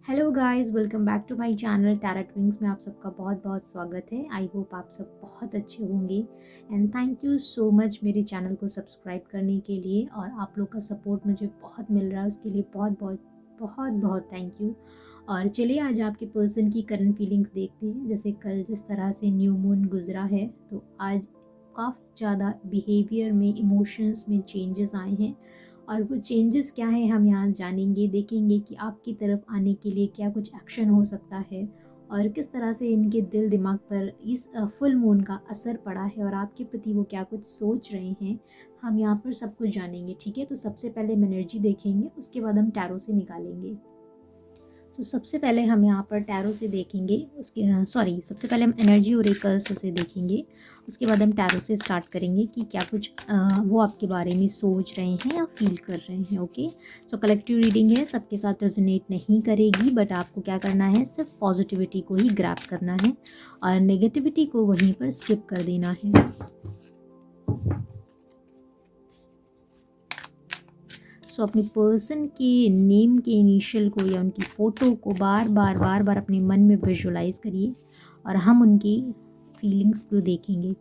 Hello guys, welcome back to my channel tarot wings में आप सबका बहुत बहुत स्वागत है। आई होप आप सब बहुत अच्छे होंगे and thank you so much मेरे चैनल को सब्सक्राइब करने के लिए। और आप लोग का सपोर्ट मुझे बहुत मिल रहा है, उसके लिए बहुत बहुत बहुत बहुत थैंक यू। और चलिए आज आपके पर्सन की करंट फीलिंग्स देखते हैं। जैसे कल जिस तरह से न्यू मून गुजरा है, तो आज काफ़ी ज़्यादा बिहेवियर में, इमोशंस में चेंजेस आए हैं। और वो चेंजेस क्या है हम यहाँ जानेंगे, देखेंगे कि आपकी तरफ आने के लिए क्या कुछ एक्शन हो सकता है और किस तरह से इनके दिल दिमाग पर इस फुल मून का असर पड़ा है और आपके प्रति वो क्या कुछ सोच रहे हैं। हम यहाँ पर सब कुछ जानेंगे, ठीक है। तो सबसे पहले हम एनर्जी देखेंगे, उसके बाद हम टैरो से निकालेंगे। तो सबसे पहले हम यहाँ पर टैरो से देखेंगे, उसके सबसे पहले हम एनर्जी ओरेकल्स से देखेंगे। उसके बाद हम टैरो से स्टार्ट करेंगे कि क्या कुछ वो आपके बारे में सोच रहे हैं या फील कर रहे हैं। ओके, सो कलेक्टिव रीडिंग है, सबके साथ रेजोनेट नहीं करेगी, बट आपको क्या करना है, सिर्फ पॉजिटिविटी को ही ग्रैब करना है और नेगेटिविटी को वहीं पर स्किप कर देना है। सो अपने पर्सन के नेम के इनिशियल को या उनकी फ़ोटो को बार बार अपने मन में विजुलाइज करिए और हम उनकी फीलिंग्स को देखेंगे।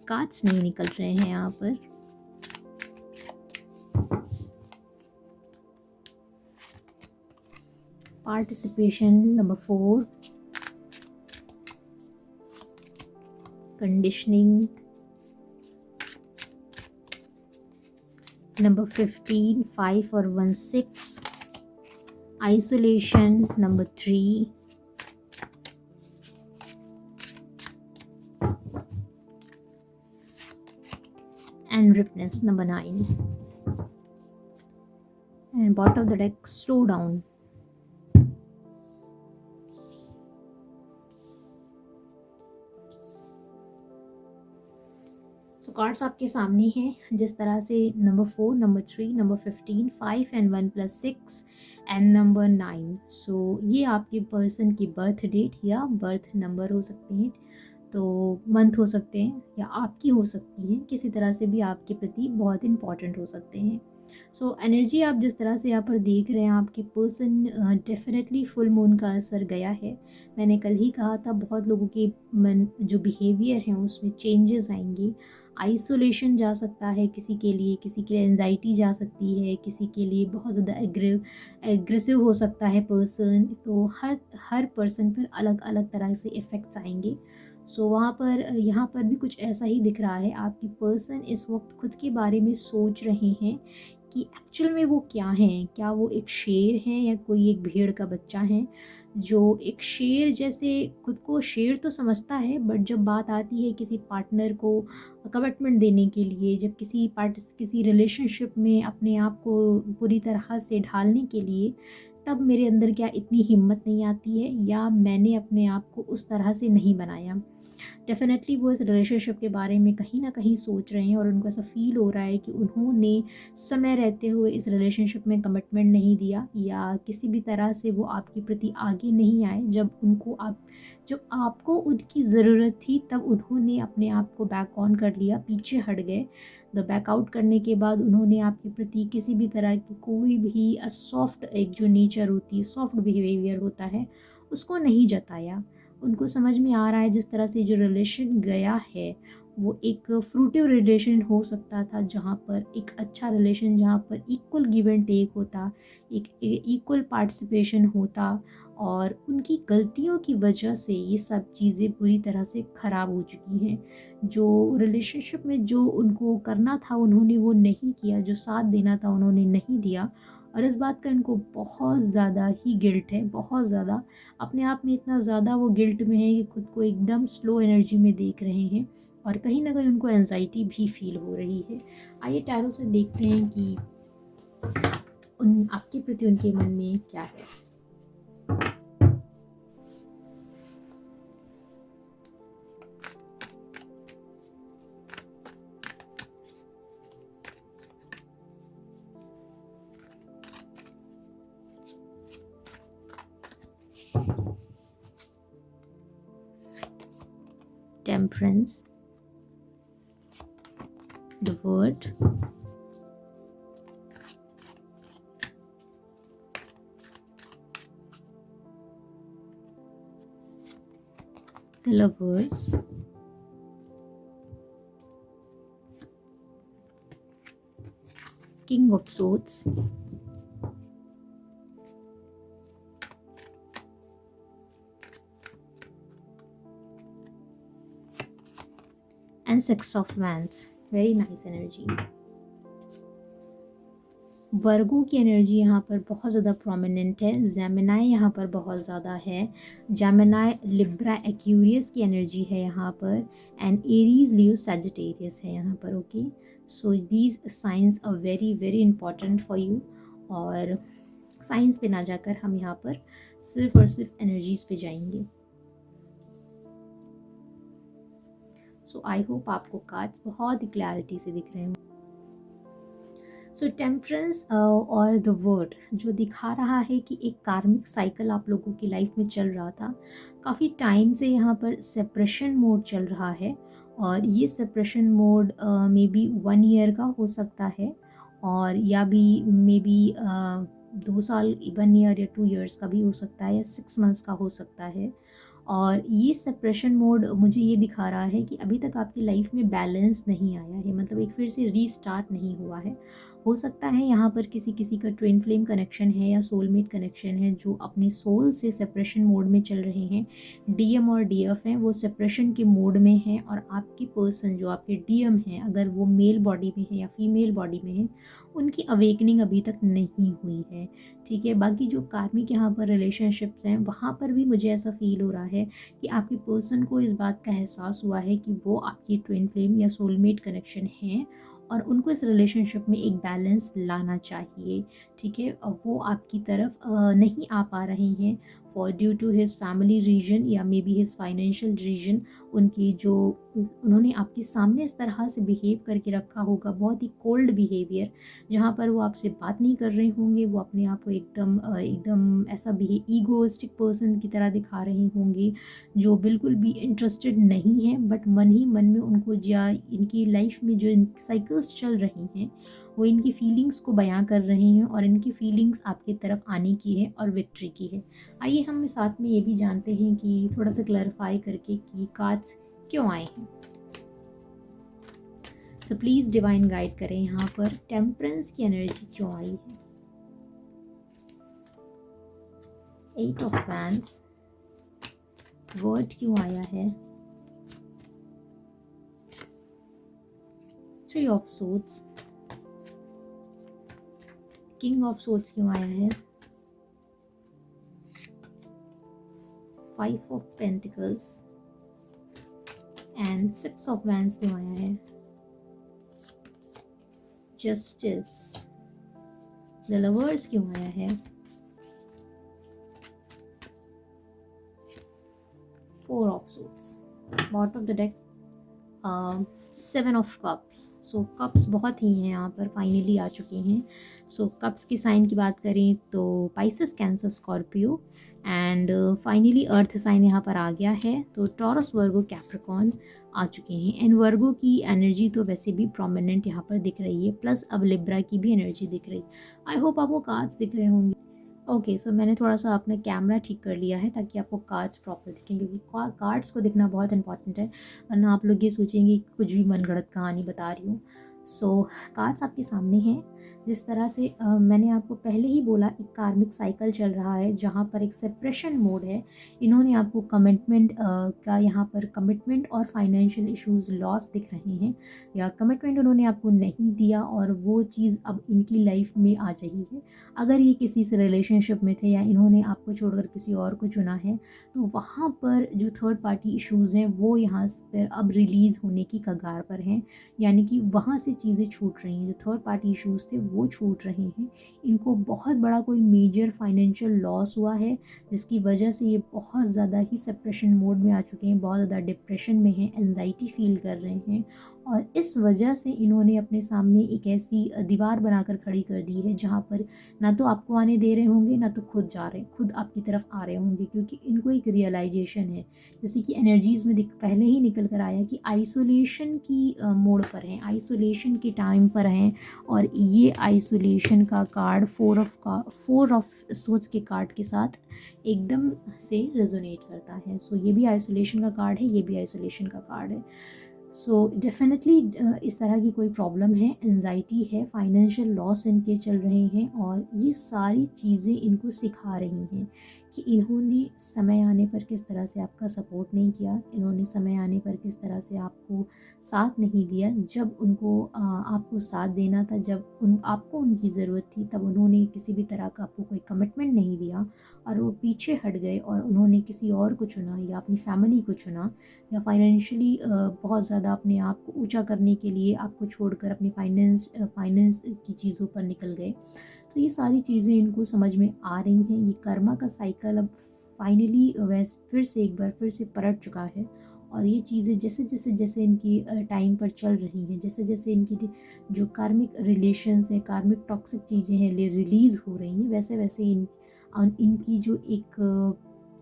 कार्ड्स नहीं निकल रहे हैं यहाँ पर। पार्टिसिपेशन नंबर 4, कंडीशनिंग नंबर 15, 5 और 1 6, isolation number 3, and ripeness number 9, and bottom of the deck slow down. So cards आपके सामने हैं जिस तरह से number 4, number 3, number 15, 5 and 1 + 6 and number 9। सो ये आपके पर्सन की बर्थ डेट या बर्थ नंबर हो सकते हैं, तो मंथ हो सकते हैं या आपकी हो सकती है, किसी तरह से भी आपके प्रति बहुत इंपॉर्टेंट हो सकते हैं। सो एनर्जी आप जिस तरह से यहाँ पर देख रहे हैं, आपके पर्सन डेफिनेटली फुल मून का असर गया है। मैंने कल ही कहा था, बहुत लोगों के मन जो बिहेवियर हैं उसमें चेंजेस आएंगे। आइसोलेशन जा सकता है किसी के लिए एंजाइटी जा सकती है, किसी के लिए बहुत ज़्यादा एग्रेसिव हो सकता है पर्सन। तो हर पर्सन पर अलग अलग तरह से इफ़ेक्ट्स आएंगे। सो वहाँ पर यहाँ पर भी कुछ ऐसा ही दिख रहा है। आपकी पर्सन इस वक्त खुद के बारे में सोच रहे हैं कि एक्चुअल में वो क्या हैं। क्या वो एक शेर हैं या कोई एक भेड़ का बच्चा है जो एक शेर जैसे खुद को शेर तो समझता है, बट जब बात आती है किसी पार्टनर को कमिटमेंट देने के लिए, जब किसी रिलेशनशिप में अपने आप को पूरी तरह से ढालने के लिए, तब मेरे अंदर क्या इतनी हिम्मत नहीं आती है या मैंने अपने आप को उस तरह से नहीं बनाया। डेफिनेटली वो इस रिलेशनशिप के बारे में कहीं ना कहीं सोच रहे हैं और उनको ऐसा फील हो रहा है कि उन्होंने समय रहते हुए इस रिलेशनशिप में कमिटमेंट नहीं दिया या किसी भी तरह से वो आपके प्रति आगे नहीं आए। जब आपको उनकी ज़रूरत थी तब उन्होंने अपने आप को बैक ऑन कर लिया, पीछे हट गए। द बैकआउट करने के बाद उन्होंने आपके प्रति किसी भी तरह की कोई भी सॉफ्ट एक जो नेचर होती है, सॉफ्ट बिहेवियर होता है, उसको नहीं जताया। उनको समझ में आ रहा है जिस तरह से जो रिलेशन गया है वो एक फ्रूटिव रिलेशन हो सकता था, जहाँ पर एक अच्छा रिलेशन, जहाँ पर इक्वल गिव एंड टेक होता, एक इक्वल पार्टिसिपेशन होता। और उनकी गलतियों की वजह से ये सब चीज़ें बुरी तरह से ख़राब हो चुकी हैं। जो रिलेशनशिप में जो उनको करना था उन्होंने वो नहीं किया, जो साथ देना था उन्होंने नहीं दिया। और इस बात का इनको बहुत ज़्यादा ही गिल्ट है, बहुत ज़्यादा। अपने आप में इतना ज़्यादा वो गिल्ट में है कि खुद को एकदम स्लो एनर्जी में देख रहे हैं और कहीं ना कहीं उनको एंजाइटी भी फील हो रही है। आइए टैरो से देखते हैं कि उन आपके प्रति उनके मन में क्या है। Temperance, the Word, The Lovers, King of Swords, and Six of Wands. Very nice energy. वर्गो की एनर्जी यहाँ पर बहुत ज़्यादा प्रोमिनेंट है, जेमिनाई यहाँ पर बहुत ज़्यादा है, जेमिनाई लिब्रा एक्यूरियस की एनर्जी है यहाँ पर, एंड एरीज लियो सैजिटेरियस है यहाँ पर. Okay, so these signs are very very important for you. और साइंस पे ना जाकर हम यहाँ पर सिर्फ और सिर्फ एनर्जीज पे जाएंगे. सो आई होप आपको कार्ड्स बहुत ही क्लैरिटी से दिख रहे हैं. सो टेम्परेंस और द वर्ड जो दिखा रहा है कि एक कार्मिक साइकिल आप लोगों की लाइफ में चल रहा था. काफ़ी टाइम से यहाँ पर सेपरेशन मोड चल रहा है, और ये separation mode may be 1 year का हो सकता है, और या भी मे बी 2 साल, 1 ईयर या 2 ईयर्स का भी हो सकता है, या 6 मंथ्स का हो सकता है. और ये सेपरेशन मोड मुझे ये दिखा रहा है कि अभी तक आपकी लाइफ में बैलेंस नहीं आया है, मतलब एक फिर से रीस्टार्ट नहीं हुआ है. हो सकता है यहाँ पर किसी किसी का ट्विन फ्लेम कनेक्शन है या सोलमेट कनेक्शन है जो अपने सोल से सेपरेशन मोड में चल रहे हैं. डीएम और डीएफ हैं, वो सेपरेशन के मोड में हैं, और आपकी पर्सन जो आपके डीएम हैं, अगर वो मेल बॉडी में है या फीमेल बॉडी में है, उनकी अवेकनिंग अभी तक नहीं हुई है. ठीक है, बाकी जो कार्मिक यहाँ पर रिलेशनशिप्स हैं वहाँ पर भी मुझे ऐसा फील हो रहा है कि आपके पर्सन को इस बात का एहसास हुआ है कि वो आपकी ट्विन फ्लेम या सोलमेट कनेक्शन है, और उनको इस रिलेशनशिप में एक बैलेंस लाना चाहिए. ठीक है, वो आपकी तरफ नहीं आ पा रहे हैं for due to his family reason या maybe his financial reason. उनकी जो उन्होंने आपके सामने इस तरह से बिहेव करके रखा होगा, बहुत ही कोल्ड बिहेवियर, जहाँ पर वो आपसे बात नहीं कर रहे होंगे, वो अपने आप को एकदम ऐसा ईगोइस्टिक पर्सन की तरह दिखा रहे होंगे जो बिल्कुल भी इंटरेस्टेड नहीं है, बट मन ही मन में उनको या इनकी लाइफ में जो साइकिल्स चल रही हैं वो इनकी फीलिंग्स को बयां कर रहे हैं, और इनकी फीलिंग्स आपकी तरफ आने की है और विक्ट्री की है. आइए हम साथ में ये भी जानते हैं कि थोड़ा सा क्लैरिफाई करके कि कार्ड्स क्यों आए हैं. सो प्लीज़ डिवाइन गाइड करें यहाँ पर टेम्परेंस की एनर्जी क्यों आई है. 8 ऑफ वैंड्स, वर्ड क्यों आया है. 3 of swords, king of swords क्यों आया है. 5 of pentacles and 6 of wands क्यों आया है. जस्टिस, द लवर्स क्यों आया है. 4 of swords, bottom of the deck 7 of cups. So cups बहुत ही हैं यहाँ पर, फाइनली आ चुके हैं. सो कप्स की साइन की बात करें तो Pisces, Cancer, Scorpio, and finally earth sign यहाँ पर आ गया है. तो टॉरस, वर्गो, कैप्रिकॉर्न आ चुके हैं. एंड वर्गो की एनर्जी तो वैसे भी प्रोमिनेंट यहाँ पर दिख रही है, प्लस अब लिब्रा की भी एनर्जी दिख रही. आई होप आपको कार्ड्स दिख रहे होंगे. ओके, सो मैंने थोड़ा सा अपना कैमरा ठीक कर लिया है ताकि आपको कार्ड्स प्रॉपर दिखें, क्योंकि कार्ड्स को दिखना बहुत इंपॉर्टेंट है, वरना आप लोग ये सोचेंगे कि कुछ भी मनगढ़ंत कहानी बता रही हूँ. सो कार्ड्स आपके सामने हैं. जिस तरह से मैंने आपको पहले ही बोला, एक कार्मिक साइकिल चल रहा है जहाँ पर एक सेपरेशन मोड है. इन्होंने आपको कमिटमेंट का यहाँ पर कमिटमेंट और फाइनेंशियल इश्यूज लॉस दिख रहे हैं, या कमिटमेंट उन्होंने आपको नहीं दिया और वो चीज़ अब इनकी लाइफ में आ रही है. अगर ये किसी से रिलेशनशिप में थे या इन्होंने आपको छोड़कर किसी और को चुना है, तो वहाँ पर जो थर्ड पार्टी इश्यूज़ हैं वो यहाँ पर अब रिलीज़ होने की कगार पर हैं. यानी कि वहाँ से चीज़ें छूट रही हैं, जो थर्ड पार्टी इश्यूज़ थे वो छूट रहे हैं. इनको बहुत बड़ा कोई मेजर फाइनेंशियल लॉस हुआ है, जिसकी वजह से ये बहुत ज़्यादा ही सेपरेशन मोड में आ चुके हैं, बहुत ज़्यादा डिप्रेशन में हैं, एंजाइटी फील कर रहे हैं, और इस वजह से इन्होंने अपने सामने एक ऐसी दीवार बनाकर खड़ी कर दी है जहाँ पर ना तो आपको आने दे रहे होंगे, ना तो खुद आपकी तरफ आ रहे होंगे, क्योंकि इनको एक रियलाइजेशन है, जैसे कि एनर्जीज़ में पहले ही निकल कर आया कि आइसोलेशन की मोड़ पर हैं, आइसोलेशन के टाइम पर हैं। और ये आइसोलेशन का कार्ड फोर ऑफ सोर्ड्स के कार्ड के साथ एकदम से रेजोनेट करता है। सो ये भी आइसोलेशन का कार्ड है, ये भी आइसोलेशन का कार्ड है। सो डेफिनेटली इस तरह की कोई प्रॉब्लम है, एंजाइटी है, फाइनेंशियल लॉस इनके चल रहे हैं, और ये सारी चीज़ें इनको सिखा रही हैं कि इन्होंने समय आने पर किस तरह से आपका सपोर्ट नहीं किया, इन्होंने समय आने पर किस तरह से आपको साथ नहीं दिया। जब उनको आपको साथ देना था, जब आपको उनकी ज़रूरत थी, तब उन्होंने किसी भी तरह का आपको कोई कमिटमेंट नहीं दिया और वो पीछे हट गए और उन्होंने किसी और को चुना या अपनी फैमिली को चुना, या फाइनेंशियली बहुत ज़्यादा अपने आप को ऊंचा करने के लिए आपको छोड़कर अपनी फाइनेंस की चीज़ों पर निकल गए। तो ये सारी चीज़ें इनको समझ में आ रही हैं। ये कर्मा का साइकिल अब फाइनली फिर से एक बार फिर से पलट चुका है, और ये चीज़ें जैसे इनकी टाइम पर चल रही हैं, जैसे इनकी जो कार्मिक रिलेशंस हैं, कार्मिक टॉक्सिक चीज़ें हैं रिलीज़ हो रही हैं, वैसे वैसे इनकी जो एक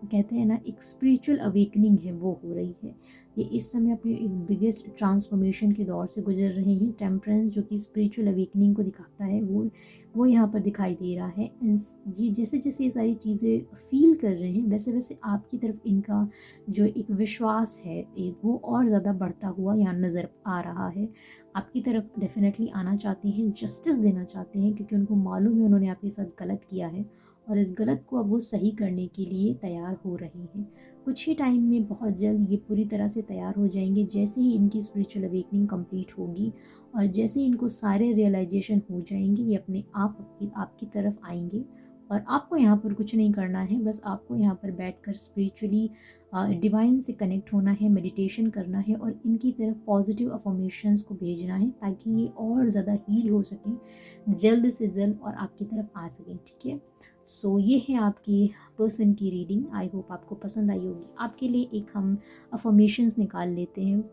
कहते हैं ना एक स्पिरिचुअल अवेकनिंग है वो हो रही है। ये इस समय अपने एक बिगेस्ट ट्रांसफॉर्मेशन के दौर से गुजर रहे हैं। टेम्परेंस जो कि स्पिरिचुअल अवेकनिंग को दिखाता है वो यहाँ पर दिखाई दे रहा है। ये जैसे जैसे ये सारी चीज़ें फील कर रहे हैं, वैसे वैसे आपकी तरफ इनका जो एक विश्वास है वो और ज़्यादा बढ़ता हुआ यहाँ नज़र आ रहा है। आपकी तरफ डेफिनेटली आना चाहते हैं, जस्टिस देना चाहते हैं, क्योंकि उनको मालूम है उन्होंने आपके साथ गलत किया है, और इस गलत को अब वो सही करने के लिए तैयार हो रहे हैं। कुछ ही टाइम में बहुत जल्द ये पूरी तरह से तैयार हो जाएंगे, जैसे ही इनकी स्पिरिचुअल अवेकनिंग कंप्लीट होगी और जैसे ही इनको सारे रियलाइजेशन हो जाएंगे, ये अपने आप आपकी तरफ आएंगे। और आपको यहाँ पर कुछ नहीं करना है, बस आपको यहाँ पर बैठकर स्पिरिचुअली डिवाइन से कनेक्ट होना है, मेडिटेशन करना है और इनकी तरफ पॉजिटिव अफर्मेशंस को भेजना है, ताकि ये और ज़्यादा हील हो सकें जल्द से जल्द और आपकी तरफ आ सकें। ठीक है, सो ये है आपकी पर्सन की रीडिंग। आई होप आपको पसंद आई होगी। आपके लिए एक हम अफर्मेशंस निकाल लेते हैं।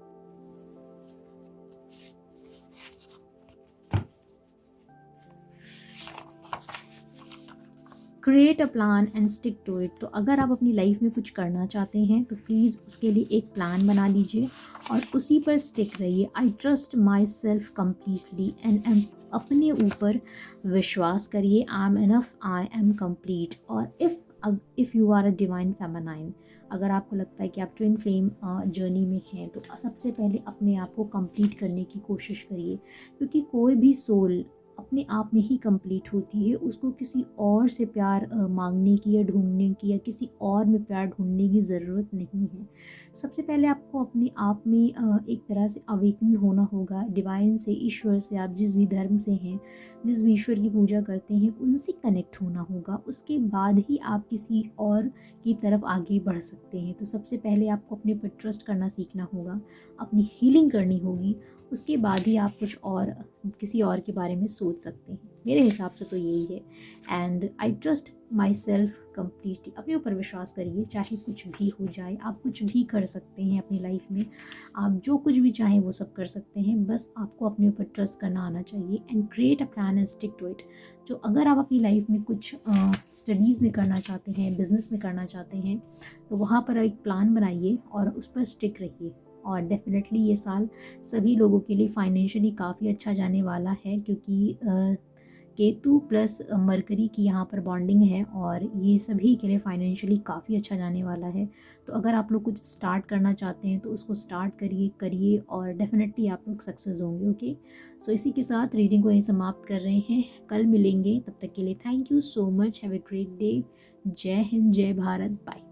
Create a plan and stick to it. तो अगर आप अपनी लाइफ में कुछ करना चाहते हैं तो प्लीज़ उसके लिए एक प्लान बना लीजिए और उसी पर स्टिक रहिए। I trust myself completely and अपने ऊपर विश्वास करिए। I am enough, I am complete. और if you are a divine feminine, अगर आपको लगता है कि आप ट्विन फ्लेम जर्नी में हैं, तो सबसे पहले अपने आप को कंप्लीट करने की कोशिश करिए, क्योंकि कोई भी सोल अपने आप में ही कंप्लीट होती है। उसको किसी और से प्यार मांगने की या ढूंढने की या किसी और में प्यार ढूंढने की ज़रूरत नहीं है। सबसे पहले आपको अपने आप में एक तरह से अवेकन होना होगा डिवाइन से, ईश्वर से। आप जिस भी धर्म से हैं, जिस भी ईश्वर की पूजा करते हैं, उनसे कनेक्ट होना होगा। उसके बाद ही आप किसी और की तरफ आगे बढ़ सकते हैं। तो सबसे पहले आपको अपने पर ट्रस्ट करना सीखना होगा, अपनी हीलिंग करनी होगी। उसके बाद ही आप कुछ और किसी और के बारे में सोच सकते हैं। मेरे हिसाब से तो यही है। And I trust myself completely. अपने ऊपर विश्वास करिए, चाहे कुछ भी हो जाए। आप कुछ भी कर सकते हैं अपनी लाइफ में, आप जो कुछ भी चाहें वो सब कर सकते हैं। बस आपको अपने ऊपर ट्रस्ट करना आना चाहिए। And create a plan and stick to it. जो अगर आप अपनी लाइफ में कुछ स्टडीज़ में करना चाहते हैं, बिजनेस में करना चाहते हैं, तो वहाँ पर एक प्लान बनाइए और उस पर स्टिक रहिए। और डेफिनेटली ये साल सभी लोगों के लिए फाइनेंशियली काफ़ी अच्छा जाने वाला है, क्योंकि केतु प्लस मरकरी की यहाँ पर बॉन्डिंग है और ये सभी के लिए फाइनेंशियली काफ़ी अच्छा जाने वाला है। तो अगर आप लोग कुछ स्टार्ट करना चाहते हैं तो उसको स्टार्ट करिए और डेफिनेटली आप लोग सक्सेस होंगे। ओके, सो इसी के साथ रीडिंग को यहीं समाप्त कर रहे हैं। कल मिलेंगे, तब तक के लिए thank you so much. Have a great day. जय हिंद, जय भारत, बाय।